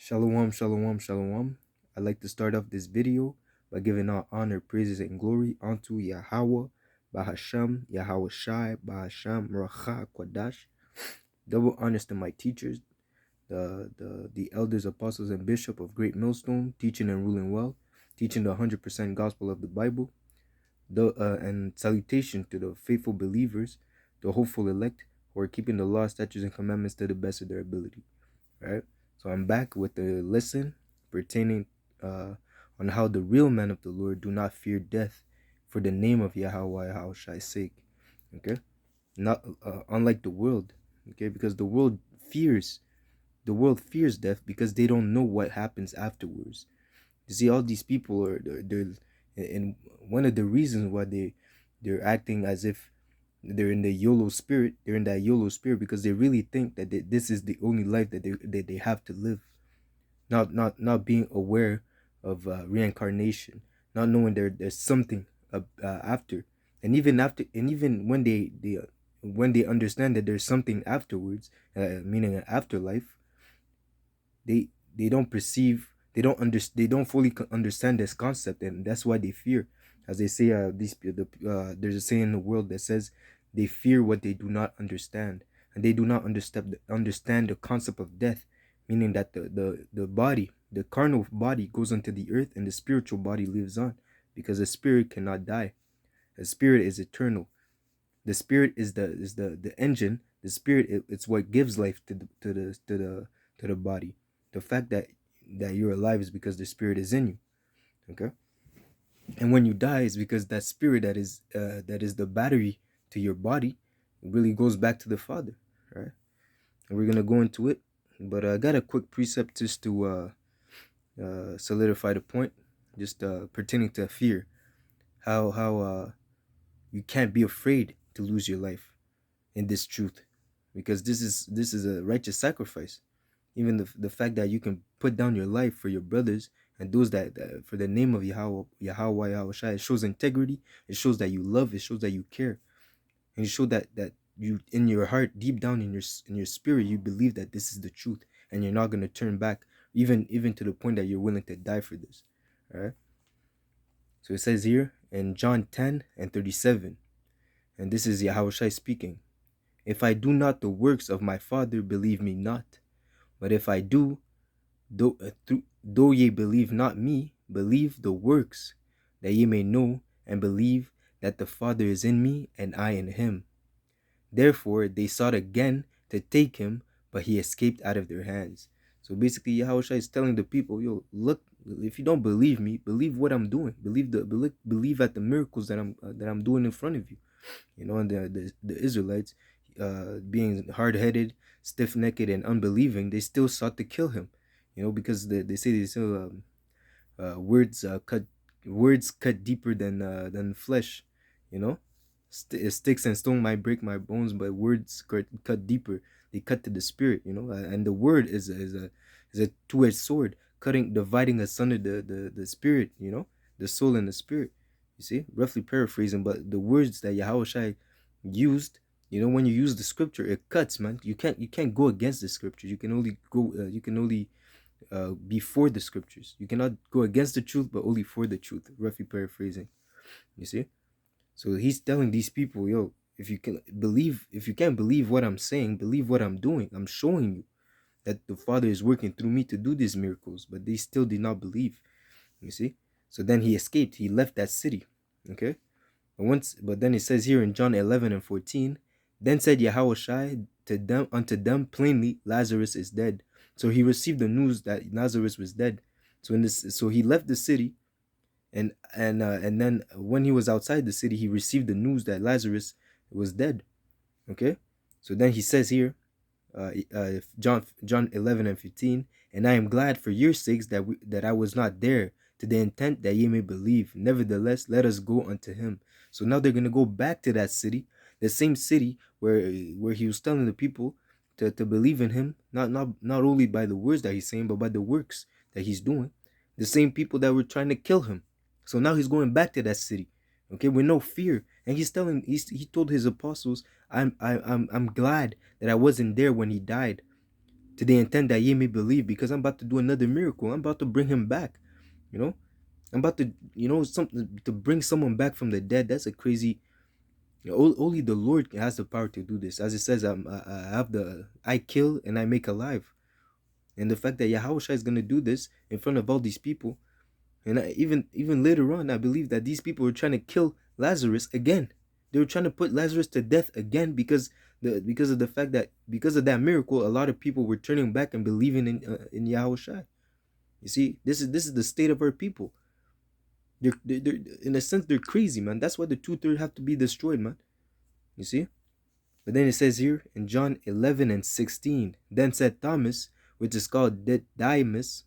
Shalom, shalom, shalom. I'd like to start off this video by giving all honor, praises, and glory unto Yahweh, Bahasham, Yahweh Shai, Bahasham, Racha, Kwadash. Double honors to my teachers, the elders, apostles, and bishop of Great Millstone, teaching and ruling well, teaching the 100% gospel of the Bible. And salutation to the faithful believers, the hopeful elect, who are keeping the law, statutes, and commandments to the best of their ability. Right? So I'm back with the lesson pertaining on how the real men of the Lord do not fear death for the name of Yahweh Yahushai's sake. Okay, not unlike the world. Okay, because the world fears death because they don't know what happens afterwards. You see, all these people they're and one of the reasons why they're acting as if they're in the YOLO spirit. They're in that YOLO spirit because they really think that this is the only life that they have to live. Not being aware of reincarnation, not knowing there's something after, and even when they understand that there's something afterwards, meaning an afterlife, they don't perceive, they don't fully understand this concept, and that's why they fear. As they say, there's a saying in the world that says they fear what they do not understand, and they do not understand the concept of death, meaning that the body, the carnal body, goes into the earth, and the spiritual body lives on, because the spirit cannot die. The spirit is eternal. The spirit is the engine. The spirit, it's what gives life to the body. The fact that you're alive is because the spirit is in you. Okay, and when you die is because that spirit that is the battery to your body, it really goes back to the Father, right? And we're gonna go into it, but I got a quick precept just to solidify the point, just pertaining to fear. How you can't be afraid to lose your life in this truth, because this is a righteous sacrifice. Even the fact that you can put down your life for your brothers and those that for the name of Yahweh Yahushua, it shows integrity. It shows that you love. It shows that you care, and you show that you, in your heart, deep down in your spirit, you believe that this is the truth, and you're not gonna turn back, even to the point that you're willing to die for this. All right. So it says here in John 10:37, and this is Yahushua speaking. If I do not the works of my Father, believe me not. But if I do, though ye believe not me, believe the works, that ye may know and believe that the Father is in me and I in him. Therefore they sought again to take him, but he escaped out of their hands. So basically, Yahushua is telling the people, yo, look, if you don't believe me, believe what I'm doing. Believe at the miracles that I'm doing in front of you. And the Israelites, being hard-headed, stiff-necked, and unbelieving, they still sought to kill him. Because they say words cut deeper than flesh. Sticks and stone might break my bones, but words cut deeper. They cut to the spirit. And the word is a two-edged sword, dividing asunder the spirit. The soul and the spirit. You see, roughly paraphrasing, but the words that Yahweh used, when you use the scripture, it cuts, man. You can't go against the scriptures. You can only be for the scriptures. You cannot go against the truth, but only for the truth. Roughly paraphrasing. You see, so he's telling these people, yo, if you can't believe what I'm saying, believe what I'm doing. I'm showing you that the Father is working through me to do these miracles, but they still did not believe. You see, so then he escaped. He left that city. Okay. But then it says here in John 11:14, then said Yahushua unto them plainly, Lazarus is dead. So he received the news that Lazarus was dead. So he left the city, and then when he was outside the city, he received the news that Lazarus was dead. Okay, so then he says here, John 11:15, and I am glad for your sakes that I was not there, to the intent that ye may believe. Nevertheless, let us go unto him. So now they're gonna go back to that city, the same city where he was telling the people to believe in him, not only by the words that he's saying, but by the works that he's doing. The same people that were trying to kill him. So now he's going back to that city, okay, with no fear, and he told his apostles, I'm glad that I wasn't there when he died. to the intent that ye may believe, because I'm about to do another miracle. I'm about to bring him back. You know, I'm about to, something to bring someone back from the dead. That's a crazy. Only the Lord has the power to do this. As it says, I kill and I make alive. And the fact that Yahushua is going to do this in front of all these people, and even later on, I believe that these people were trying to kill Lazarus again. They were trying to put Lazarus to death again because of the fact that because of that miracle, a lot of people were turning back and believing in Yahushua. You see, this is the state of our people. They're in a sense they're crazy, man. That's why the 2/3 have to be destroyed, man. You see. But then it says here in John 11:16, then said Thomas, which is called Didymus,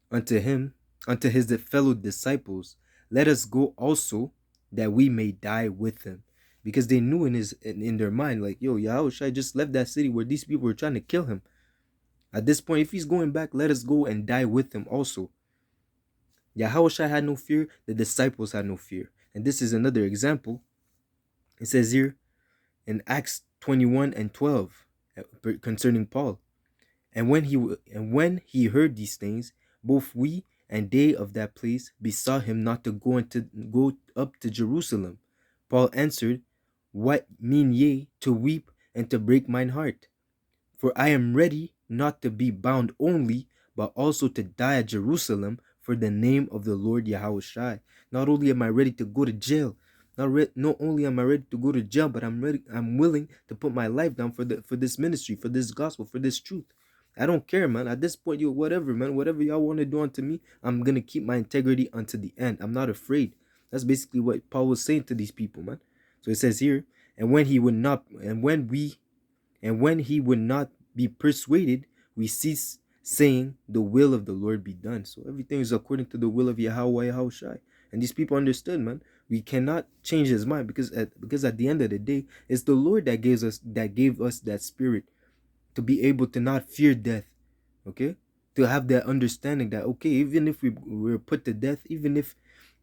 unto him, unto his fellow disciples, let us go also, that we may die with him. Because they knew in their mind, like, yo, Yahushua just left that city where these people were trying to kill him. At this point, if he's going back, let us go and die with him also. Yahushua had no fear, the disciples had no fear. And this is another example. It says here in Acts 21:12 concerning Paul. And when he heard these things, both we and they of that place besought him not to go up to Jerusalem. Paul answered, what mean ye to weep and to break mine heart? For I am ready not to be bound only, but also to die at Jerusalem for the name of the Lord Yahushua. Not only am I ready to go to jail, not only am I ready to go to jail, but I'm willing to put my life down for this ministry, for this gospel, for this truth. I don't care, man. At this point, whatever, man, whatever y'all want to do unto me, I'm gonna keep my integrity unto the end. I'm not afraid. That's basically what Paul was saying to these people, man. So it says here, and when he would not be persuaded, we cease saying, the will of the Lord be done. So everything is according to the will of Yahweh Yahushai. And these people understood, man. We cannot change his mind because at the end of the day, it's the Lord that gave us that spirit to be able to not fear death. Okay, to have that understanding that, okay, even if we're put to death, even if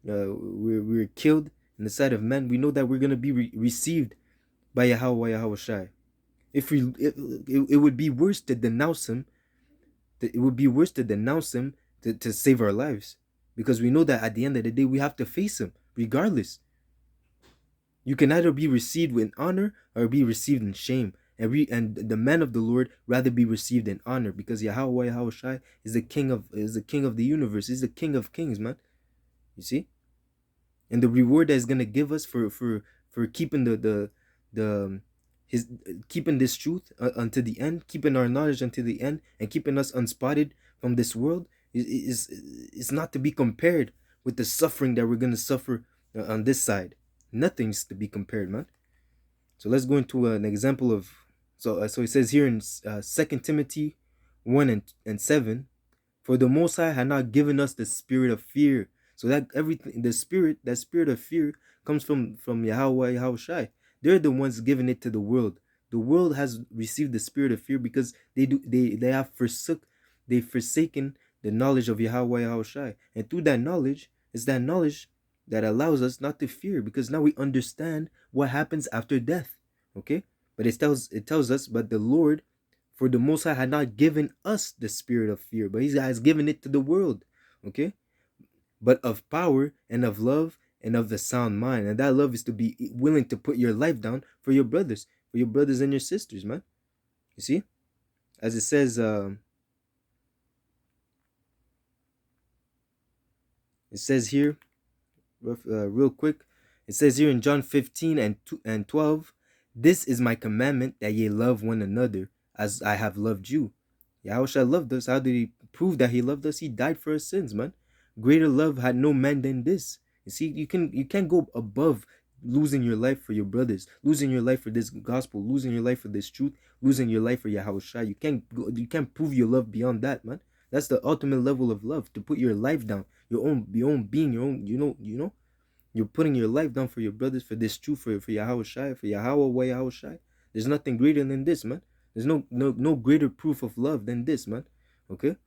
we're killed in the sight of men, we know that we're gonna be received by Yahweh Yahushai. If it would be worse to denounce him. It would be worse to denounce him to save our lives, because we know that at the end of the day we have to face him regardless. You can either be received with honor or be received in shame. And the man of the Lord rather be received in honor, because Yahweh Yahushai is the king of the universe. He's the king of kings, man. You see, and the reward that is gonna give us for keeping keeping this truth unto the end, keeping our knowledge unto the end, and keeping us unspotted from this world is not to be compared with the suffering that we're gonna suffer on this side. Nothing's to be compared, man. So let's go into an example of. So it says here in 2 Timothy 1:7, for the Most High had not given us the spirit of fear. So that spirit of fear comes from Yahweh Yahushai. They're the ones giving it to the world. The world has received the spirit of fear because they have forsaken the knowledge of Yahweh Yahushai. And through that knowledge, it's that knowledge that allows us not to fear, because now we understand what happens after death. Okay? But it tells us, but the Lord, for the Most High, had not given us the spirit of fear, but He has given it to the world. Okay? But of power and of love and of the sound mind. And that love is to be willing to put your life down for your brothers and your sisters, man. You see? As it says, here, real quick, it says here in John 15:12, this is my commandment, that ye love one another as I have loved you. Yahushua loved us. How did he prove that he loved us? He died for our sins, man. Greater love had no man than this. You see, you can't go above losing your life for your brothers, losing your life for this gospel, losing your life for this truth, losing your life for Yahushua. You can't prove your love beyond that, man. That's the ultimate level of love, to put your life down, your own being, your own, you're putting your life down for your brothers, for this truth, for Yahushua, for Yahweh Yahushua. There's nothing greater than this, man. There's no greater proof of love than this, man. Okay?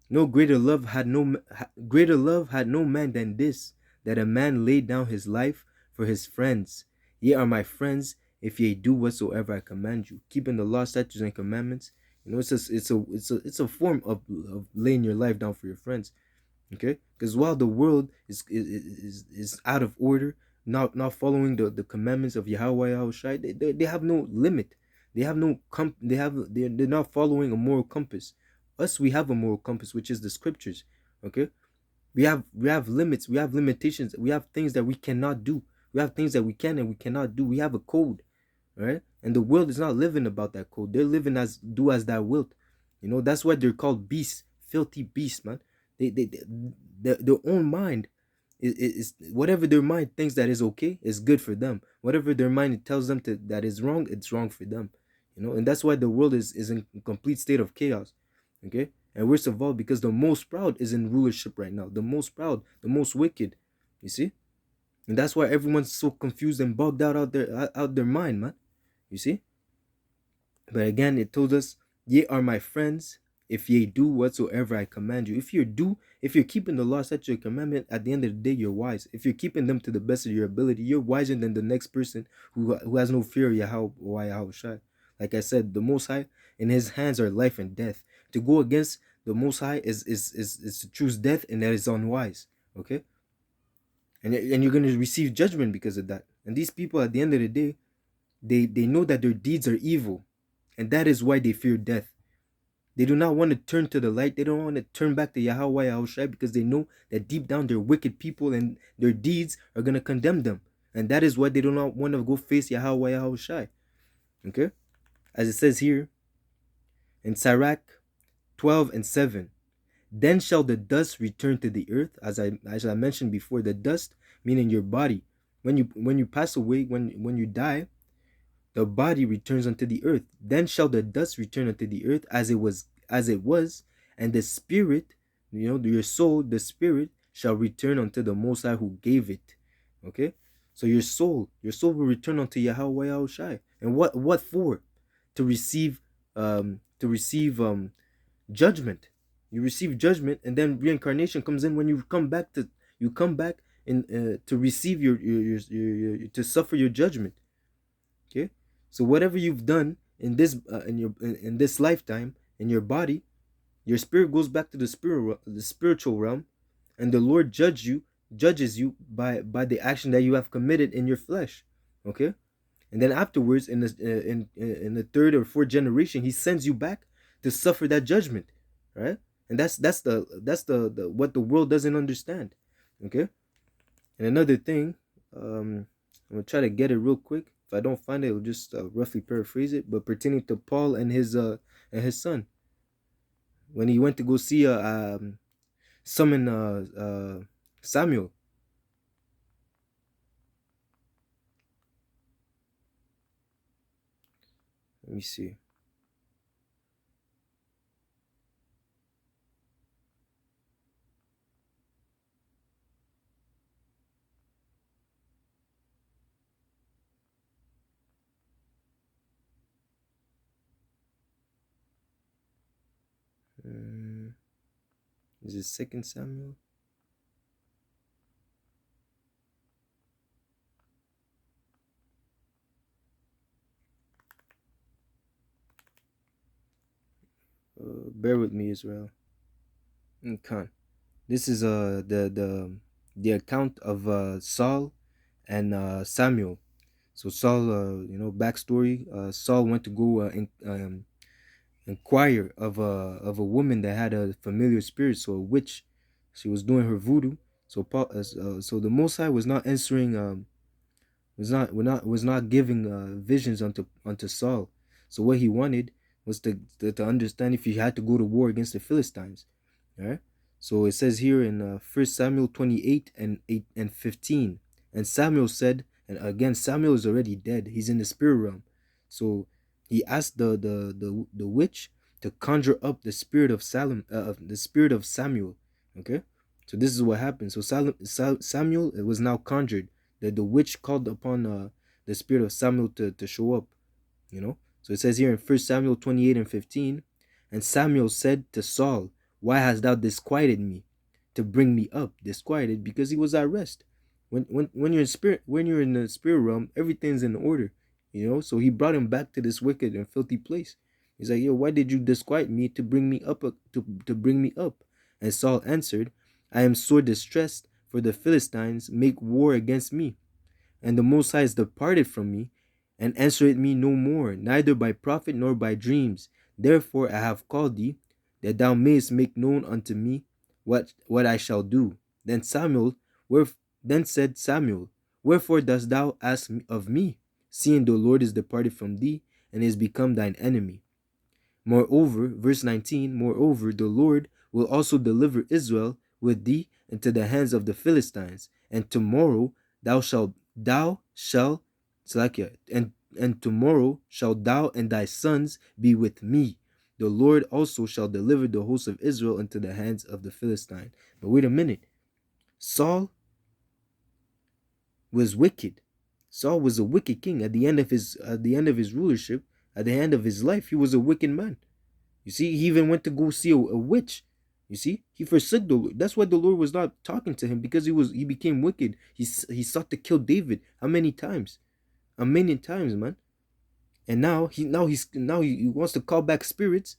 No greater love had no man than this, that a man laid down his life for his friends. Ye are my friends, if ye do whatsoever I command you. Keeping the law, statutes, and commandments. It's a form of laying your life down for your friends. Okay, because while the world is out of order, not following the commandments of Yahweh Yahushai, they have no limit. They have no they're not following a moral compass. Us, we have a moral compass, which is the scriptures. Okay, we have limits, we have limitations, we have things that we cannot do, we have things that we can and we cannot do. We have a code, right? And the world is not living about that code. They're living as do as thou wilt. That's why they're called beasts, filthy beasts, man. They their own mind is whatever their mind thinks that is okay is good for them. Whatever their mind tells them that is wrong, it's wrong for them. And that's why the world is in complete state of chaos. Okay, and worst of all, because the most proud is in rulership right now. The most proud, the most wicked. You see, and that's why everyone's so confused and bugged out their mind, man. You see. But again, it told us, ye are my friends if ye do whatsoever I command you. If you're keeping the law, statute, your commandment, at the end of the day, you're wise. If you're keeping them to the best of your ability, you're wiser than the next person who has no fear of Yahweh. Like I said, the Most High, in His hands are life and death. To go against the Most High is to choose death, and that is unwise. Okay, and you're gonna receive judgment because of that. And these people, at the end of the day, they know that their deeds are evil, and that is why they fear death. They do not want to turn to the light. They don't want to turn back to Yahweh Yahushai, because they know that deep down they're wicked people and their deeds are going to condemn them. And that is why they do not want to go face Yahweh Yahushai. Okay? As it says here in Sirach 12:7. Then shall the dust return to the earth. As I mentioned before, the dust meaning your body. When you pass away, when you die, the body returns unto the earth. Then shall the dust return unto the earth as it was, and the spirit, your soul, the spirit shall return unto the Most High who gave it. Okay, so your soul will return unto Yahweh Yahushai. And what for? To receive judgment. You receive judgment, and then reincarnation comes in when you come back in to receive your to suffer your judgment. Okay, so whatever you've done in this lifetime in your body, your spirit goes back to the spiritual realm, and the Lord judges you by the action that you have committed in your flesh. Okay, and then afterwards, in the third or fourth generation, He sends you back to suffer that judgment, right? And that's the what the world doesn't understand. Okay, and another thing, I'm gonna try to get it real quick. If I don't find it, I'll just roughly paraphrase it. But pertaining to Paul and his son, when he went to go see summon Samuel. Let me see. Is it Second Samuel? Bear with me, Israel. Okay. This is the account of Saul and Samuel. So Saul, backstory. Saul went to go inquire of a woman that had a familiar spirit, so a witch. She was doing her voodoo. So so the Most High was not answering. Was not giving visions unto Saul. So what he wanted was to understand if he had to go to war against the Philistines. All right. So it says here in 1 Samuel 28 and 8 and 15. And Samuel said, and again, Samuel is already dead. He's in the spirit realm. So he asked the witch to conjure up the spirit of Samuel. Okay. So this is what happened. So Samuel, it was now conjured. The witch called upon the spirit of Samuel to show up. So it says here in 1 Samuel 28 and 15. And Samuel said to Saul, why hast thou disquieted me to bring me up? Disquieted because he was at rest. When you're in the spirit realm, everything's in order. So he brought him back to this wicked and filthy place. He's like, yo, why did you disquiet me to bring me up to bring me up? And Saul answered, I am sore distressed, for the Philistines make war against me, and the Most High is departed from me, and answered me no more, neither by prophet nor by dreams. Therefore I have called thee, that thou mayest make known unto me what I shall do. Then said Samuel, wherefore dost thou ask of me, seeing the Lord is departed from thee, and is become thine enemy? Moreover, verse 19, moreover, the Lord will also deliver Israel with thee into the hands of the Philistines, and tomorrow thou shalt Salakia, and tomorrow shalt thou and thy sons be with me. The Lord also shall deliver the host of Israel into the hands of the Philistine. But wait a minute. Saul was wicked. Saul was a wicked king. At the end of his rulership, at the end of his life, he was a wicked man. You see, he even went to go see a witch. You see, he forsook the Lord. That's why the Lord was not talking to him, because he became wicked. He sought to kill David. How many times? A million times, man. And now he wants to call back spirits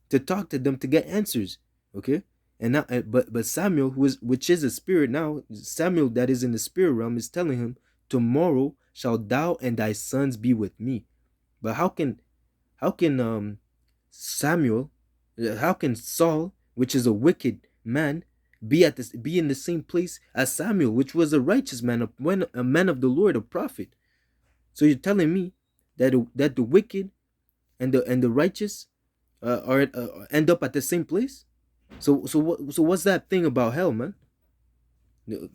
to talk to them to get answers. Okay, and now but Samuel, which is a spirit now, Samuel that is in the spirit realm, is telling him, tomorrow shall thou and thy sons be with me. But how can Samuel, how can Saul, which is a wicked man, be in the same place as Samuel, which was a righteous man, a man of the Lord, a prophet? So you're telling me that the wicked and the righteous are end up at the same place? So what's that thing about hell, man?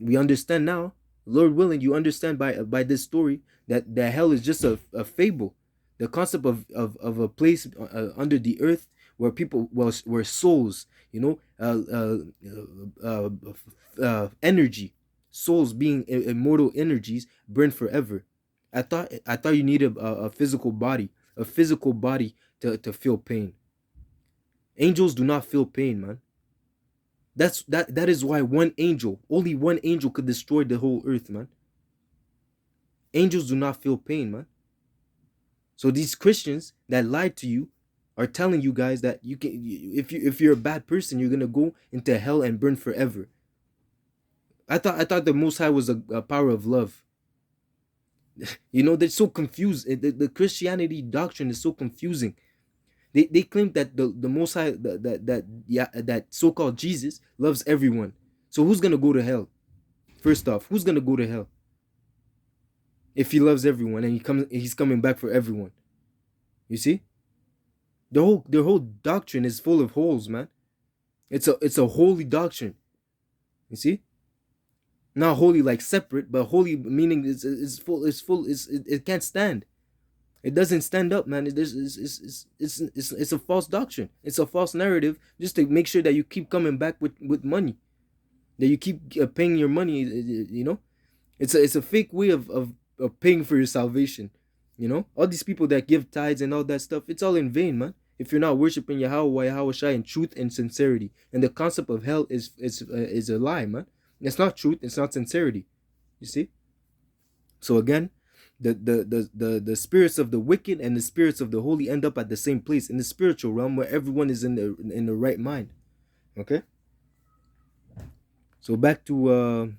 We understand now, Lord willing, you understand by this story that hell is just a fable. The concept of a place under the earth where people, where souls, energy, souls being immortal energies, burn forever. I thought you needed a physical body, to feel pain. Angels do not feel pain, man. That is why only one angel could destroy the whole earth, man. Angels do not feel pain, man. So these Christians that lied to you are telling you guys that if you're a bad person, you're gonna go into hell and burn forever. I thought the Most High was a power of love. They're so confused. The Christianity doctrine is so confusing. They claim that the Most High, that so-called Jesus loves everyone. So who's gonna go to hell? First off, who's gonna go to hell if he loves everyone and he's coming back for everyone? You see, their whole doctrine is full of holes, man. It's a holy doctrine. You see, not holy like separate, but holy meaning is full. It can't stand. It doesn't stand up, man. It's a false doctrine. It's a false narrative, just to make sure that you keep coming back with money, that you keep paying your money. It's a fake way of paying for your salvation. All these people that give tithes and all that stuff, it's all in vain, man. If you're not worshiping Yahweh Shai in truth and sincerity, and the concept of hell is a lie, man. It's not truth. It's not sincerity. You see. So again, the spirits of the wicked and the spirits of the holy end up at the same place in the spiritual realm, where everyone is in the right mind. Okay. So back to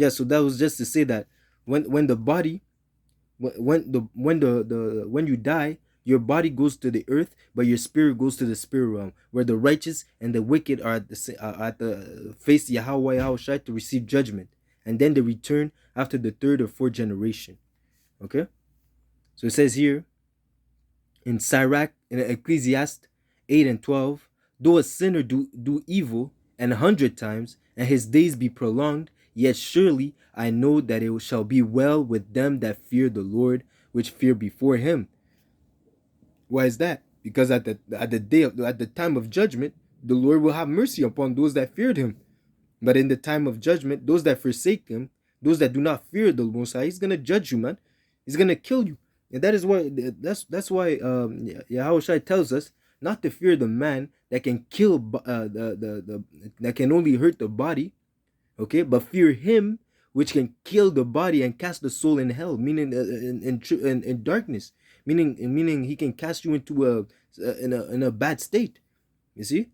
so that was just to say that when the body, when you die, your body goes to the earth, but your spirit goes to the spirit realm, where the righteous and the wicked are at the face Yahweh Yahushai to receive judgment, and then they return after the third or fourth generation. Okay, so it says here in Sirach, in Ecclesiastes 8:12, though a sinner do evil 100 times, and his days be prolonged, yet surely I know that it shall be well with them that fear the Lord, which fear before him. Why is that? Because at the time of judgment, the Lord will have mercy upon those that feared him. But in the time of judgment, those that forsake him, those that do not fear the Most High, he's gonna judge you, man. He's gonna kill you. And that is why Yahushua tells us not to fear the man that can kill that can only hurt the body, okay, but fear him which can kill the body and cast the soul in hell, meaning in darkness, meaning he can cast you into a bad state. You see,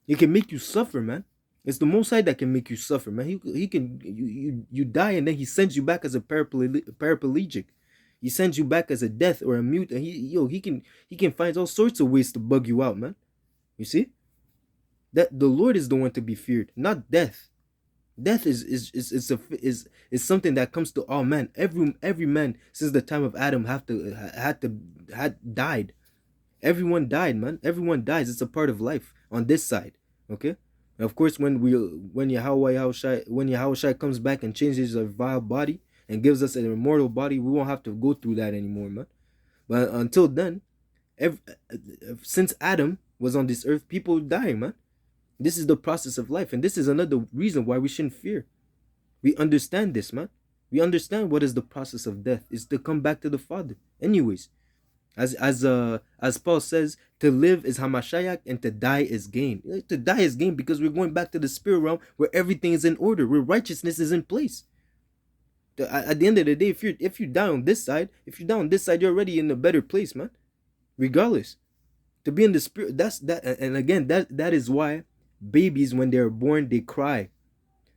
he can make you suffer, man. It's the Most High that can make you suffer, man. He can you die and then he sends you back as a paraplegic. He sends you back as a death or a mute, and he can find all sorts of ways to bug you out, man. You see, that the Lord is the one to be feared, not death. Death is something that comes to all men. Every man since the time of Adam had died. Everyone died, man. Everyone dies. It's a part of life on this side. Okay. And of course, when Yahushua comes back and changes our vile body and gives us an immortal body, we won't have to go through that anymore, man. But until then, since Adam was on this earth, people dying, man. This is the process of life, and this is another reason why we shouldn't fear. We understand this, man. We understand what is the process of death. Is to come back to the Father. Anyways, as Paul says, to live is Hamashiach and to die is gain. To die is gain because we're going back to the spirit realm where everything is in order, where righteousness is in place. At the end of the day, if you die on this side, you're already in a better place, man. Regardless, to be in the spirit, and again, that is why babies, when they're born, they cry,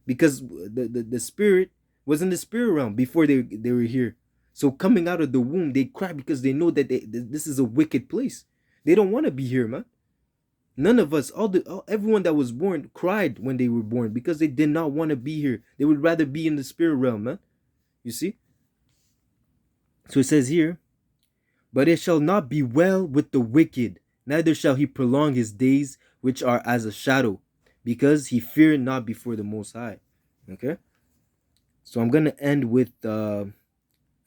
because the spirit was in the spirit realm before they were here. So coming out of the womb, they cry because they know that this is a wicked place. They don't want to be here, man. None of us, everyone that was born cried when they were born because they did not want to be here. They would rather be in the spirit realm, man. You see? So it says here, but it shall not be well with the wicked, neither shall he prolong his days, which are as a shadow, because he feared not before the Most High. Okay? So I'm going to end with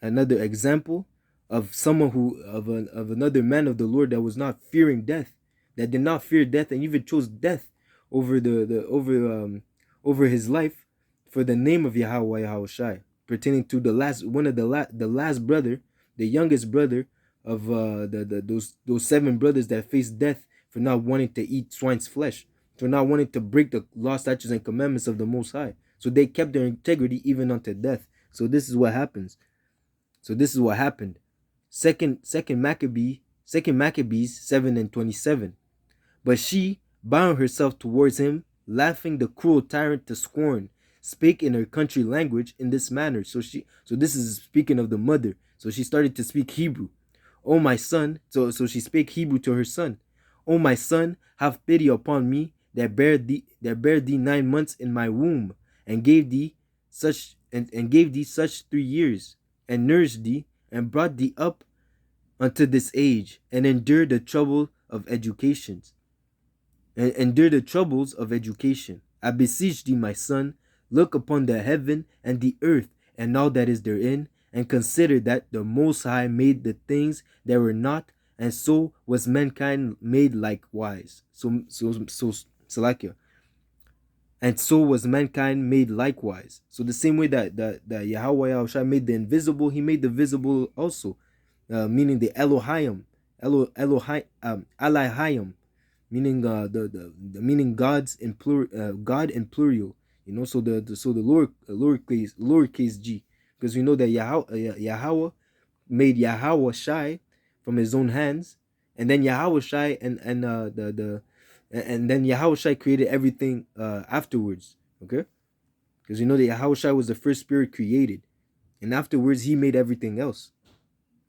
another example of someone of another man of the Lord that was not fearing death, that did not fear death, and even chose death over over his life for the name of Yahweh Yahushai, pertaining to the last brother, the youngest brother of those 7 brothers that faced death for not wanting to eat swine's flesh, for not wanting to break the law, statutes, and commandments of the Most High. So they kept their integrity even unto death. So this is what happens. So this is what happened. Second Maccabees 7:27. But she, bound herself towards him, laughing the cruel tyrant to scorn, spake in her country language in this manner. So this is speaking of the mother. So she started to speak Hebrew. O my son, so she spake Hebrew to her son. O my son, have pity upon me that bare thee 9 months in my womb, and gave thee such 3 years, and nourished thee, and brought thee up unto this age, and endured the trouble of education. I beseech thee, my son, look upon the heaven and the earth, and all that is therein, and consider that the Most High made the things that were not, and so was mankind made likewise. Salakia. And so was mankind made likewise. So the same way that Yahweh Yahushua made the invisible, he made the visible also, meaning the Elohim, Elohim, meaning the meaning God's in plural, God in plural. You know, so the lowercase g, because we know that Yahweh made Yahweh Shai from his own hands, and then Yahweh Shai and then Yahweh Shai created everything afterwards. Okay, because we know that Yahweh Shai was the first spirit created, and afterwards he made everything else.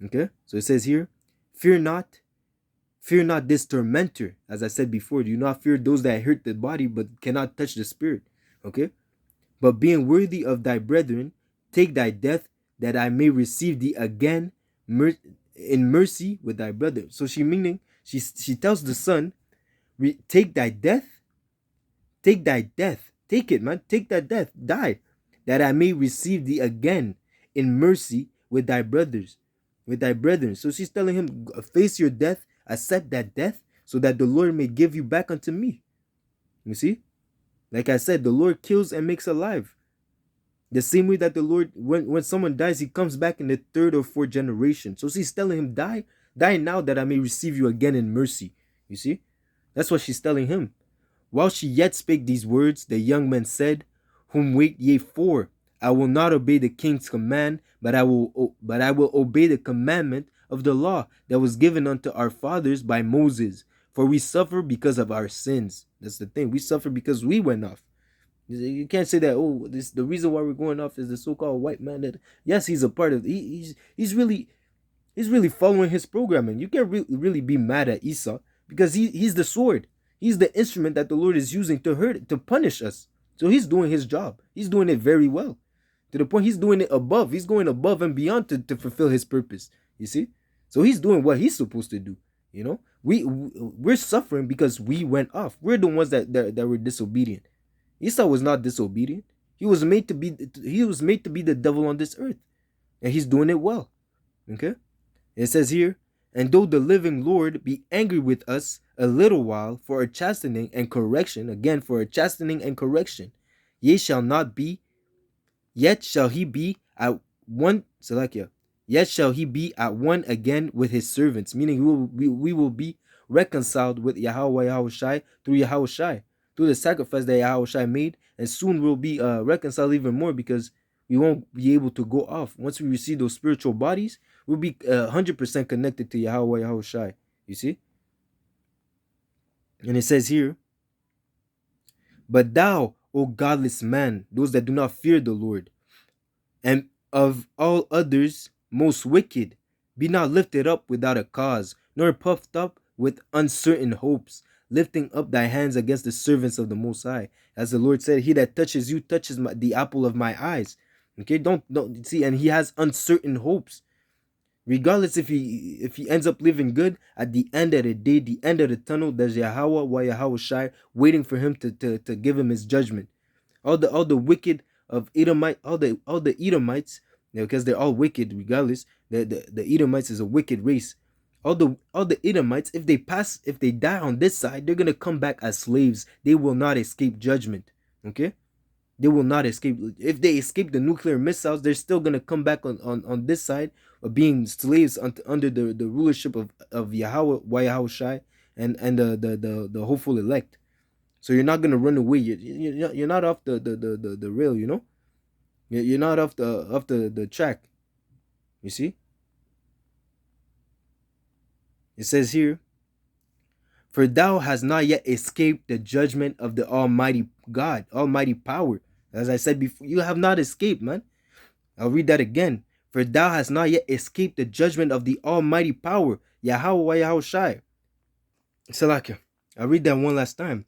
Okay, so it says here, fear not this tormentor. As I said before, do not fear those that hurt the body but cannot touch the spirit. Okay, but being worthy of thy brethren, take thy death, that I may receive thee again in mercy with thy brother. So she tells the son, take thy death, take it, man, take that death, die, that I may receive thee again in mercy with thy brethren. So she's telling him, face your death, accept that death, so that the Lord may give you back unto me. You see, like I said, the Lord kills and makes alive. The same way that the Lord, when someone dies, he comes back in the 3rd or 4th generation. So she's telling him, die now, that I may receive you again in mercy. You see, that's what she's telling him. While she yet spake these words, the young man said, whom wait ye for? I will not obey the king's command, but I will obey the commandment of the law that was given unto our fathers by Moses. For we suffer because of our sins. That's the thing. We suffer because we went off. You can't say that, oh, this the reason why we're going off is the so-called white man. That, yes, he's a part of he's really following his programming. You can't really be mad at Esau because he's the sword. He's the instrument that the Lord is using to punish us. So he's doing his job. He's doing it very well. To the point he's doing it above. He's going above and beyond to fulfill his purpose. You see? So he's doing what he's supposed to do. You know? We're suffering because we went off. We're the ones that were disobedient. Esau was not disobedient. He was made to be the devil on this earth. And he's doing it well. Okay? It says here, and though the living Lord be angry with us a little while for a chastening and correction, again for a chastening and correction, ye shall not be, yet shall he be at one, Salakia, yet shall he be at one again with his servants, meaning we will be reconciled with Yahweh Yahushai through Yahushai, through the sacrifice that Yahushai made, and soon we'll be reconciled even more because we won't be able to go off. Once we receive those spiritual bodies, we'll be 100% connected to Yahweh Yahushai. You see? And it says here, but thou, O godless man, those that do not fear the Lord, and of all others most wicked, be not lifted up without a cause, nor puffed up with uncertain hopes, lifting up thy hands against the servants of the Most High. As the Lord said, he that touches you touches the apple of my eyes. Okay, don't see, and he has uncertain hopes. Regardless if he ends up living good, at the end of the day, the end of the tunnel, there's Yahweh wa Yahushai waiting for him to give him his judgment. All the wicked of Edomite, all the Edomites, because they're all wicked regardless. The Edomites is a wicked race. All the Edomites, if they die on this side, they're gonna come back as slaves. They will not escape judgment. Okay? They will not escape. If they escape the nuclear missiles, they're still gonna come back on this side of being slaves under the rulership of Yahweh Yahushai and the hopeful elect. So you're not gonna run away. You're not off the rail. You know, you're not off the track. You see. It says here, for thou hast not yet escaped the judgment of the Almighty God, Almighty power. As I said before, you have not escaped, man. I'll read that again. For thou hast not yet escaped the judgment of the Almighty power, Yahweh Yahushai. Salakia. I'll read that one last time.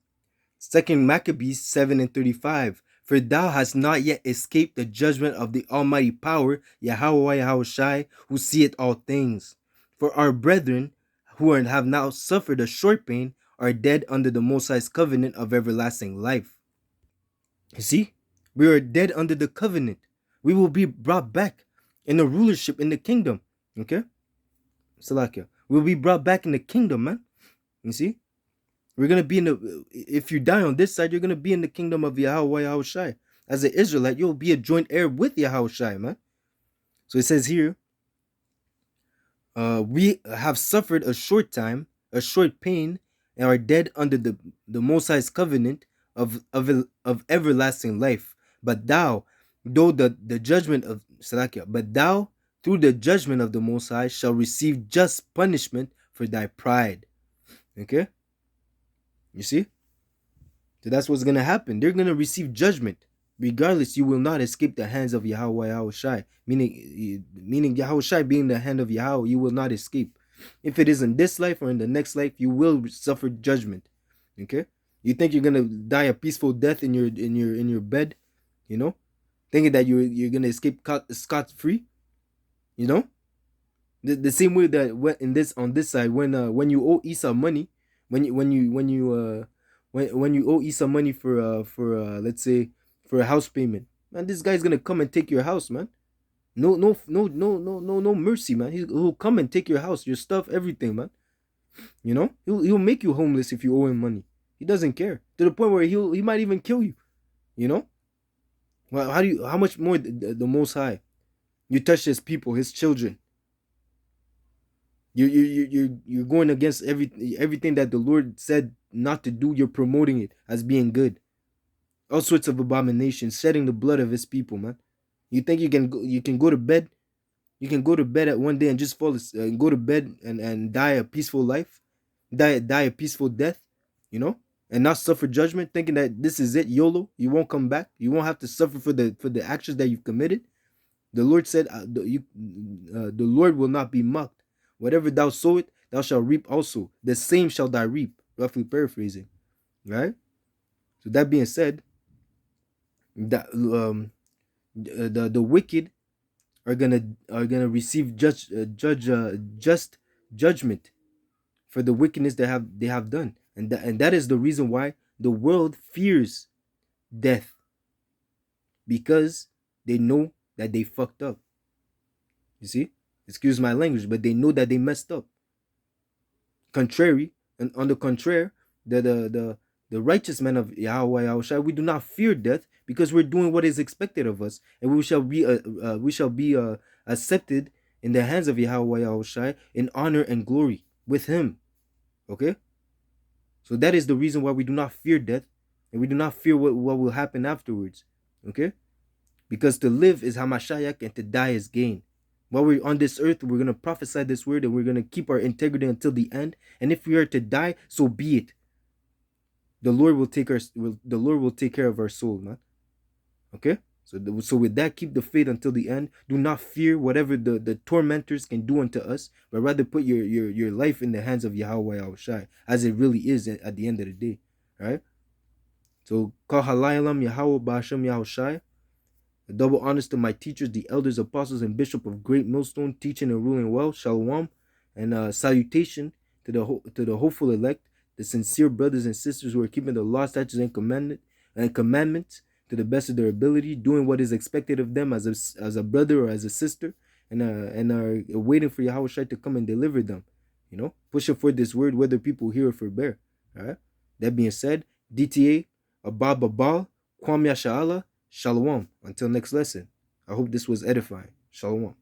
2 Maccabees 7:35. For thou hast not yet escaped the judgment of the Almighty power, Yahweh Yahushai, who seeth all things. For our brethren, who have now suffered a short pain, are dead under the Most High's covenant of everlasting life. You see? We are dead under the covenant. We will be brought back in the rulership in the kingdom. Okay? Salakia. We'll be brought back in the kingdom, man. You see? We're going to be if you die on this side, you're going to be in the kingdom of Yahweh Yahushai. As an Israelite, you'll be a joint heir with Yahushai, man. So it says here, we have suffered a short time, a short pain, and are dead under the Most High's covenant of everlasting life. But thou, though the judgment of Salakia, but thou, through the judgment of the Most High, shall receive just punishment for thy pride. Okay? You see? So that's what's going to happen. They're going to receive judgment. Regardless, you will not escape the hands of Yahweh Yahushai. Meaning Yahushai being the hand of Yahweh, you will not escape. If it is in this life or in the next life, you will suffer judgment. Okay? You think you're gonna die a peaceful death in your bed, you know, thinking that you're gonna escape scot free, you know. The same way that on this side when you owe Esau money, when you owe Esau money for let's say for a house payment, man, this guy's gonna come and take your house, man. No mercy, man. He'll come and take your house, your stuff, everything, man. You know, he'll make you homeless if you owe him money. He doesn't care, to the point where he might even kill you. You know. Well, how much more the Most High? You touch his people, his children. You're going against everything that the Lord said not to do. You're promoting it as being good. All sorts of abominations, shedding the blood of his people, man. You think you can go to bed? You can go to bed at one day and just go to bed and die a peaceful life, die a peaceful death, you know, and not suffer judgment, thinking that this is it, YOLO. You won't come back. You won't have to suffer for the actions that you've committed. The Lord said, the Lord will not be mocked. Whatever thou sowest, thou shalt reap also. The same shall thou reap. Roughly paraphrasing, right? So that being said, that the wicked are gonna receive just judgment for the wickedness they have done, and that is the reason why the world fears death, because they know that they fucked up. You see, excuse my language, but they know that they messed up. Contrary, and on the contrary, the righteous men of Yahweh Yahushua, we do not fear death because we're doing what is expected of us, and we shall be accepted in the hands of Yahweh Yahushua in honor and glory with Him. Okay, so that is the reason why we do not fear death, and we do not fear what will happen afterwards. Okay, because to live is Hamashiach and to die is gain. While we're on this earth, we're going to prophesy this word and we're going to keep our integrity until the end. And if we are to die, so be it. The Lord will take care of our soul, man. Okay? So with that, keep the faith until the end. Do not fear whatever the tormentors can do unto us, but rather put your life in the hands of Yahweh Yahushai, as it really is at the end of the day. Right? So, Kal Halaylam Yahweh Ba'ashem Yahushai. A double honors to my teachers, the elders, apostles, and bishop of Great Millstone, teaching and ruling well. Shalom, and salutation to the hopeful elect, the sincere brothers and sisters who are keeping the law, statutes, and commandments to the best of their ability, doing what is expected of them as a brother or as a sister, and are waiting for Yahweh Shai to come and deliver them. You know, pushing for this word, whether people hear or forbear. All right. That being said, DTA, Abba Babal, Kwam Yasha'Allah. Shalom. Until next lesson. I hope this was edifying. Shalom.